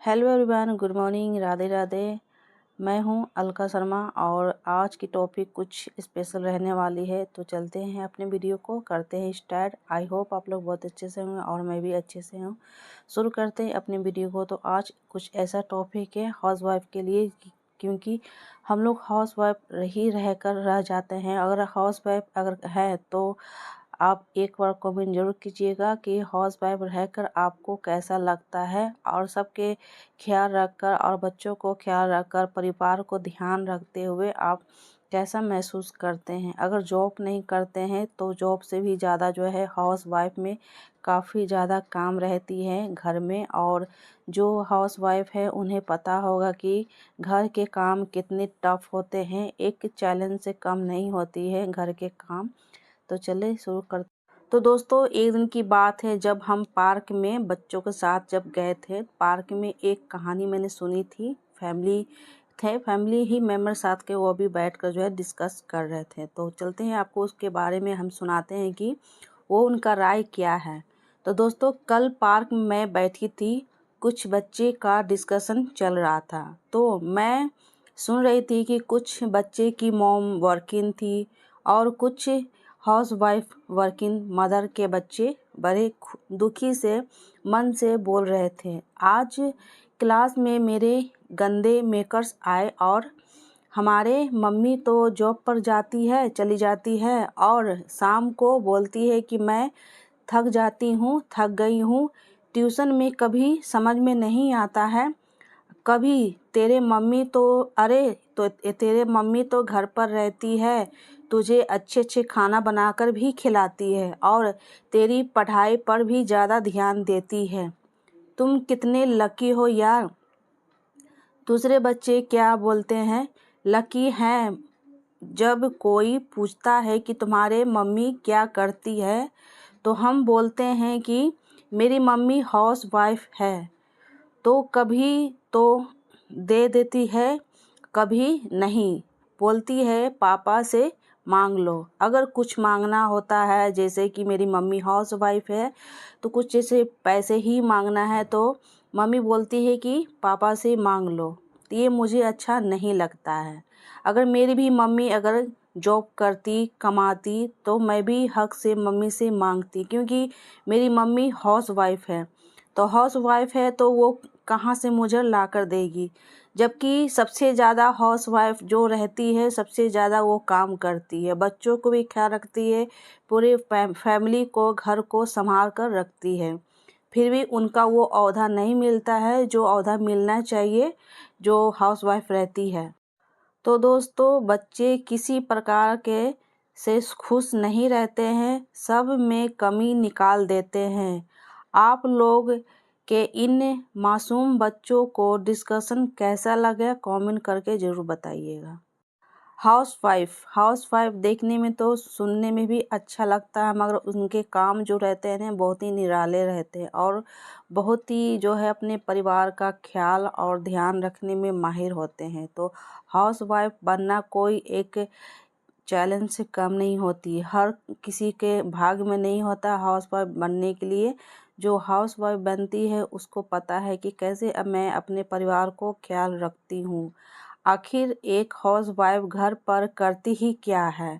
Hello everyone, good morning, Radhe Radhe. मैं हूं अलका शर्मा और आज की टॉपिक कुछ स्पेशल रहने वाली है। तो चलते हैं अपने वीडियो को करते हैं स्टार्ट। आई होप आप लोग बहुत अच्छे से होंगे और मैं भी अच्छे से हूं। शुरू करते हैं अपने वीडियो को। तो आज कुछ ऐसा टॉपिक है हाउसवाइफ के लिए, क्योंकि हम लोग हाउसवाइफ ही रहकर रह जाते हैं। अगर हाउसवाइफ अगर है तो आप एक बार कमेंट जरूर कीजिएगा कि हाउस वाइफ रहकर आपको कैसा लगता है, और सबके ख्याल रखकर और बच्चों को ख्याल रखकर परिवार को ध्यान रखते हुए आप कैसा महसूस करते हैं। अगर जॉब नहीं करते हैं तो जॉब से भी ज़्यादा जो है हाउस वाइफ में काफ़ी ज़्यादा काम रहती है घर में, और जो हाउस वाइफ है उन्हें पता होगा कि घर के काम कितने टफ होते हैं। एक चैलेंज से कम नहीं होती है घर के काम। तो चले शुरू कर। तो दोस्तों, एक दिन की बात है जब हम पार्क में बच्चों के साथ जब गए थे। पार्क में एक कहानी मैंने सुनी थी। फैमिली ही मेम्बर साथ के, वो भी बैठकर जो है डिस्कस कर रहे थे। तो चलते हैं, आपको उसके बारे में हम सुनाते हैं कि वो उनका राय क्या है। तो दोस्तों, कल पार्क में मैं बैठी थी, कुछ बच्चे का डिस्कशन चल रहा था। तो मैं सुन रही थी कि कुछ बच्चे की मॉम वर्किंग थी और कुछ हाउस वाइफ वर्किंग मदर के बच्चे बड़े दुखी से मन से बोल रहे थे। आज क्लास में मेरे गंदे मेकर्स आए और हमारे मम्मी तो जॉब पर चली जाती है और शाम को बोलती है कि मैं थक गई हूँ। ट्यूशन में कभी समझ में नहीं आता है। कभी तेरे मम्मी तो घर पर रहती है, तुझे अच्छे अच्छे खाना बनाकर भी खिलाती है और तेरी पढ़ाई पर भी ज़्यादा ध्यान देती है। तुम कितने लकी हो यार। दूसरे बच्चे क्या बोलते हैं, लकी हैं। जब कोई पूछता है कि तुम्हारे मम्मी क्या करती है तो हम बोलते हैं कि मेरी मम्मी हाउस वाइफ है। तो कभी तो दे देती है, कभी नहीं, बोलती है पापा से मांग लो। अगर कुछ मांगना होता है, जैसे कि मेरी मम्मी हाउस वाइफ है तो कुछ जैसे पैसे ही मांगना है तो मम्मी बोलती है कि पापा से मांग लो। ये मुझे अच्छा नहीं लगता है। अगर मेरी भी मम्मी अगर जॉब करती कमाती तो मैं भी हक से मम्मी से मांगती, क्योंकि मेरी मम्मी हाउस वाइफ है। तो हाउस वाइफ है तो वो कहाँ से मुझे ला कर देगी। जबकि सबसे ज़्यादा हाउस वाइफ जो रहती है, सबसे ज़्यादा वो काम करती है, बच्चों को भी ख्याल रखती है, पूरे फैमिली को, घर को संभाल कर रखती है। फिर भी उनका वो ओहदा नहीं मिलता है जो ओहदा मिलना चाहिए जो हाउस वाइफ रहती है। तो दोस्तों, बच्चे किसी प्रकार के से खुश नहीं रहते हैं, सब में कमी निकाल देते हैं। आप लोग के इन मासूम बच्चों को डिस्कशन कैसा लगे कमेंट करके ज़रूर बताइएगा। हाउस वाइफ देखने में तो सुनने में भी अच्छा लगता है, मगर उनके काम जो रहते हैं बहुत ही निराले रहते हैं और बहुत ही जो है अपने परिवार का ख्याल और ध्यान रखने में माहिर होते हैं। तो हाउस वाइफ बनना कोई एक चैलेंज से कम नहीं होती। हर किसी के भाग्य में नहीं होता हाउस वाइफ बनने के लिए। जो हाउस वाइफ बनती है उसको पता है कि कैसे अब मैं अपने परिवार को ख्याल रखती हूँ। आखिर एक हाउस वाइफ घर पर करती ही क्या है।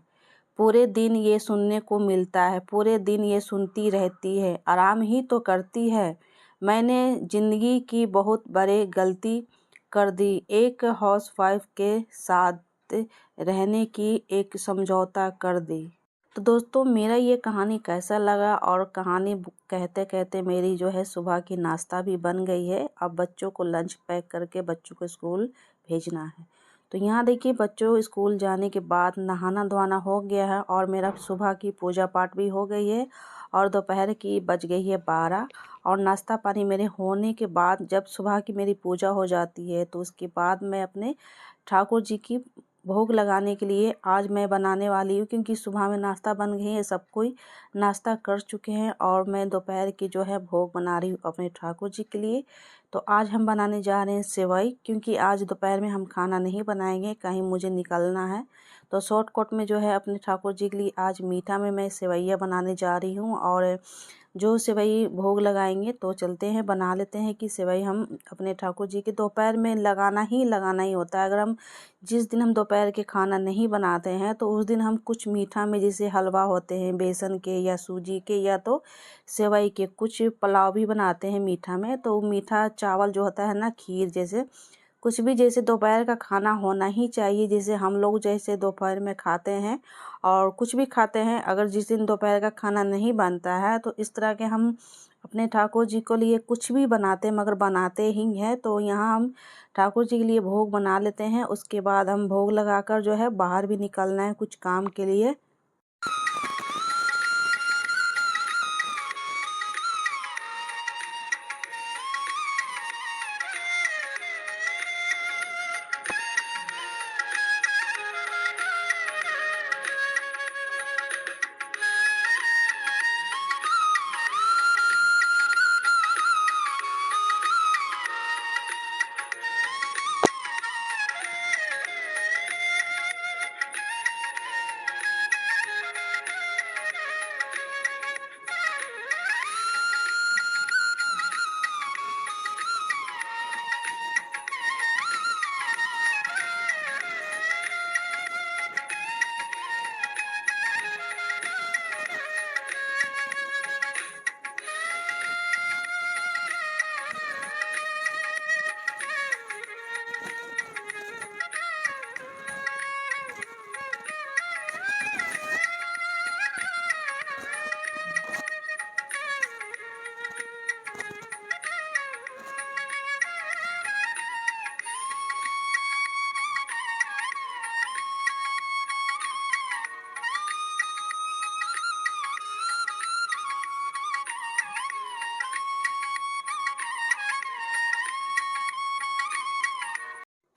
पूरे दिन ये सुनने को मिलता है, पूरे दिन ये सुनती रहती है, आराम ही तो करती है। मैंने ज़िंदगी की बहुत बड़ी गलती कर दी, एक हाउस वाइफ के साथ रहने की एक समझौता कर दी। तो दोस्तों, मेरा ये कहानी कैसा लगा, और कहानी कहते कहते मेरी जो है सुबह की नाश्ता भी बन गई है। अब बच्चों को लंच पैक करके बच्चों को स्कूल भेजना है। तो यहाँ देखिए, बच्चों स्कूल जाने के बाद नहाना धोना हो गया है और मेरा सुबह की पूजा पाठ भी हो गई है, और दोपहर की बज गई है 12। और नाश्ता पानी मेरे होने के बाद जब सुबह की मेरी पूजा हो जाती है तो उसके बाद मैं अपने ठाकुर जी की भोग लगाने के लिए आज मैं बनाने वाली हूँ, क्योंकि सुबह में नाश्ता बन गई है, सब कोई नाश्ता कर चुके हैं और मैं दोपहर की जो है भोग बना रही हूँ अपने ठाकुर जी के लिए। तो आज हम बनाने जा रहे हैं सेवई, क्योंकि आज दोपहर में हम खाना नहीं बनाएंगे, कहीं मुझे निकलना है। तो शॉर्टकट में जो है अपने ठाकुर जी के लिए आज मीठा में मैं सेवैया बनाने जा रही हूँ। और जो सेवई भोग लगाएंगे। तो चलते हैं बना लेते हैं कि सेवई हम अपने ठाकुर जी के दोपहर में लगाना ही होता है। अगर हम जिस दिन हम दोपहर के खाना नहीं बनाते हैं तो उस दिन हम कुछ मीठा में, जैसे हलवा होते हैं बेसन के या सूजी के या तो सेवई के, कुछ पुलाव भी बनाते हैं मीठा में। तो मीठा चावल जो होता है ना, खीर जैसे कुछ भी, जैसे दोपहर का खाना होना ही चाहिए। जैसे हम लोग जैसे दोपहर में खाते हैं और कुछ भी खाते हैं, अगर जिस दिन दोपहर का खाना नहीं बनता है तो इस तरह के हम अपने ठाकुर जी के लिए कुछ भी बनाते हैं, मगर बनाते ही हैं। तो यहाँ हम ठाकुर जी के लिए भोग बना लेते हैं। उसके बाद हम भोग लगाकर जो है बाहर भी निकलना है कुछ काम के लिए।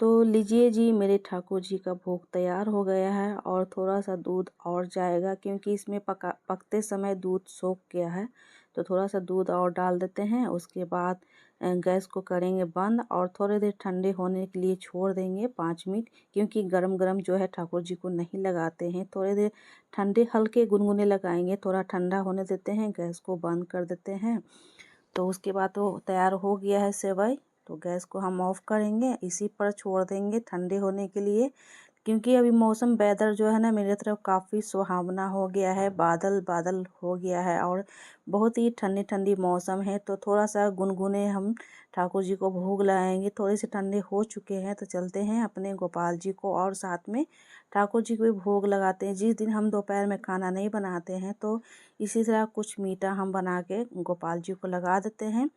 तो लीजिए जी, मेरे ठाकुर जी का भोग तैयार हो गया है और थोड़ा सा दूध और जाएगा, क्योंकि इसमें पकते समय दूध सोख गया है। तो थोड़ा सा दूध और डाल देते हैं। उसके बाद गैस को करेंगे बंद और थोड़ी देर ठंडे होने के लिए छोड़ देंगे 5 मिनट, क्योंकि गरम गरम जो है ठाकुर जी को नहीं लगाते हैं। थोड़ी देर ठंडे हल्के गुनगुने लगाएंगे, थोड़ा ठंडा होने देते हैं, गैस को बंद कर देते हैं। तो उसके बाद तो तैयार हो गया है सेवई। तो गैस को हम ऑफ़ करेंगे, इसी पर छोड़ देंगे ठंडे होने के लिए, क्योंकि अभी मौसम वेदर जो है ना मेरे तरफ काफ़ी सुहावना हो गया है, बादल बादल हो गया है और बहुत ही ठंडी ठंडी मौसम है। तो थोड़ा सा गुनगुने हम ठाकुर जी को भोग लगाएंगे। थोड़े से ठंडे हो चुके हैं तो चलते हैं अपने गोपाल जी को और साथ में ठाकुर जी को भी भोग लगाते हैं। जिस दिन हम दोपहर में खाना नहीं बनाते हैं तो इसी तरह कुछ मीठा हम बना के गोपाल जी को लगा देते हैं।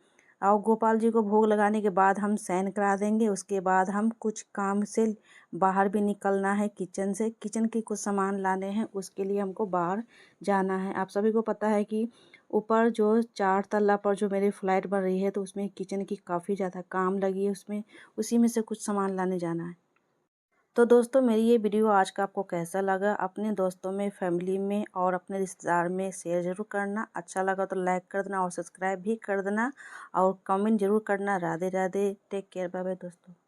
और गोपाल जी को भोग लगाने के बाद हम शयन करा देंगे। उसके बाद हम कुछ काम से बाहर भी निकलना है, किचन से किचन के कुछ सामान लाने हैं, उसके लिए हमको बाहर जाना है। आप सभी को पता है कि ऊपर जो 4 तल्ला पर जो मेरी फ्लैट बन रही है तो उसमें किचन की काफ़ी ज़्यादा काम लगी है, उसमें उसी में से कुछ सामान लाने जाना है। तो दोस्तों, मेरी ये वीडियो आज का आपको कैसा लगा, अपने दोस्तों में, फैमिली में और अपने रिश्तेदार में शेयर ज़रूर करना। अच्छा लगा तो लाइक कर देना और सब्सक्राइब भी कर देना और कमेंट ज़रूर करना। Radhe Radhe, take care, bye bye दोस्तों।